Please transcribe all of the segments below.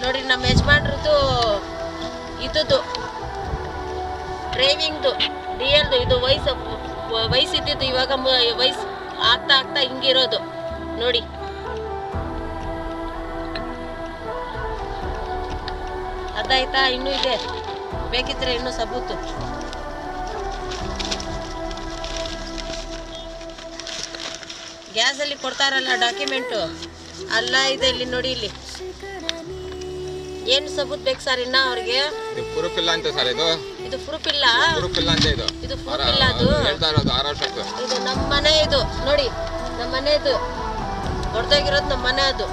ನೋಡಿ ನಮ್ಮ ಯಜಮಾನ್ರದ್ದು ಇದ್ದು ಡ್ರೈವಿಂಗ್ದು ಡಿ.ಎಲ್ದು ಇದು ವಯಸ್ಸಿದ್ದು ಇವಾಗ ವಯಸ್ಸು ಆಗ್ತಾ ಆಗ್ತಾ ಹಿಂಗಿರೋದು ನೋಡಿ. ಅದಾಯ್ತಾ? ಇನ್ನೂ ಇದೆ, ಬೇಕಿದ್ರೆ ಇನ್ನೂ ಸಬೂತು. ಗ್ಯಾಸಲ್ಲಿ ಕೊಡ್ತಾರಲ್ಲ ಡಾಕ್ಯುಮೆಂಟು ಅಲ್ಲ ಇದೆ ಇಲ್ಲಿ ನೋಡಿ. ಇಲ್ಲಿ ಏನು ಸಬೂತ್ ಬೇಕು ಸರ್ ಇನ್ನ ಅವ್ರಿಗೆ? ಪ್ರೂಫ್ ಇಲ್ಲ ಅಂತ ಸರ್. ಇದು ಪ್ರೂಫ್ ಇಲ್ಲ, ಪ್ರೂಫ್ ಇಲ್ಲ ಅಂತ ಇದು ಪ್ರೂಫ್ ಇಲ್ಲ. ಇದು ನಮ್ಮ ಮನೆ, ಇದು ನೋಡಿ ನಮ್ಮ ಮನೆ, ಇದು ಹೊಡೆದೋಗಿರೋದು ನಮ್ಮ ಮನೆ. ಅದು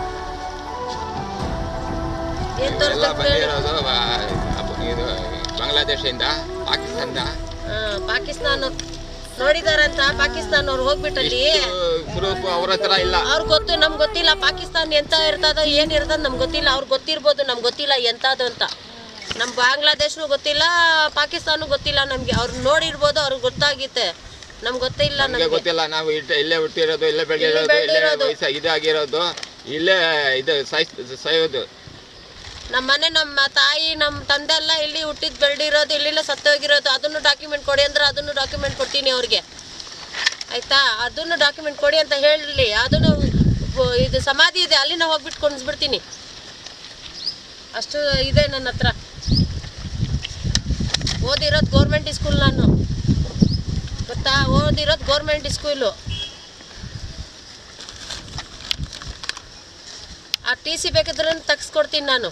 ಏನ್ ತೋರಿಸ್ಬೇಕು? ಬಾಂಗ್ಲಾದೇಶದಿಂದ ಪಾಕಿಸ್ತಾನ ನೋಡಿದಾರಂತ. ಪಾಕಿಸ್ತಾನ ಅವ್ರು ಹೋಗ್ಬಿಟ್ಟಲ್ಲಿ ಅವ್ರ ಹತ್ರ ಇಲ್ಲ, ಅವ್ರಿಗೆ ಗೊತ್ತು, ನಮ್ಗೆ ಗೊತ್ತಿಲ್ಲ. ಪಾಕಿಸ್ತಾನ ಎಂತ ಇರ್ತದೋ ಏನ್ ಇರ್ತದ ನಮ್ಗೆ ಗೊತ್ತಿಲ್ಲ. ಅವ್ರಿಗೆ ಗೊತ್ತಿರ್ಬೋದು, ನಮ್ಗೆ ಗೊತ್ತಿಲ್ಲ ಎಂತದು ಅಂತ. ನಮ್ ಬಾಂಗ್ಲಾದೇಶನು ಗೊತ್ತಿಲ್ಲ, ಪಾಕಿಸ್ತಾನ ಗೊತ್ತಿಲ್ಲ ನಮ್ಗೆ. ಅವ್ರು ನೋಡಿರ್ಬೋದು, ಅವ್ರಿಗೆ ಗೊತ್ತಾಗಿತ್ತೆ, ನಮ್ಗೆ ಗೊತ್ತಿಲ್ಲ. ನಮ್ಗೆ ಗೊತ್ತಿಲ್ಲ. ನಾವು ಇಲ್ಲೇ ಹುಟ್ಟಿರೋದು, ಇಲ್ಲೇ ಬೆಳೆದಿರೋದು, ಇಲ್ಲೇ ಇದಾಗಿರೋದು, ಇಲ್ಲೇ ಇದು ಸಾಯೋದು. ನಮ್ಮ ಮನೆ, ನಮ್ಮ ತಾಯಿ, ನಮ್ಮ ತಂದೆ ಎಲ್ಲ ಇಲ್ಲಿ ಹುಟ್ಟಿದ್ ಬೆಳೆದಿರೋದು, ಇಲ್ಲಿಲ್ಲ ಸತ್ತೋಗಿರೋದು. ಅದನ್ನು ಡಾಕ್ಯುಮೆಂಟ್ ಕೊಡಿ ಅಂದ್ರೆ ಅದನ್ನು ಡಾಕ್ಯುಮೆಂಟ್ ಕೊಡ್ತೀನಿ ಅವ್ರಿಗೆ, ಆಯ್ತಾ? ಅದನ್ನು ಡಾಕ್ಯುಮೆಂಟ್ ಕೊಡಿ ಅಂತ ಹೇಳಿ. ಅದನ್ನು ಇದು ಸಮಾಧಿ ಇದೆ, ಅಲ್ಲಿ ನಾವು ಹೋಗ್ಬಿಟ್ಟು ಕೊಂಡ್ಸ್ಬಿಡ್ತೀನಿ. ಅಷ್ಟು ಇದೆ ನನ್ನ ಹತ್ರ. ಓದಿರೋದು ಗೌರ್ಮೆಂಟ್ ಸ್ಕೂಲ್, ನಾನು ಗೊತ್ತಾ? ಓದಿರೋದು ಗೌರ್ಮೆಂಟ್ ಸ್ಕೂಲು. ಆ ಟಿ ಸಿ ಬೇಕಿದ್ರೆ ತೆಗ್ಸ್ಕೊಡ್ತೀನಿ ನಾನು.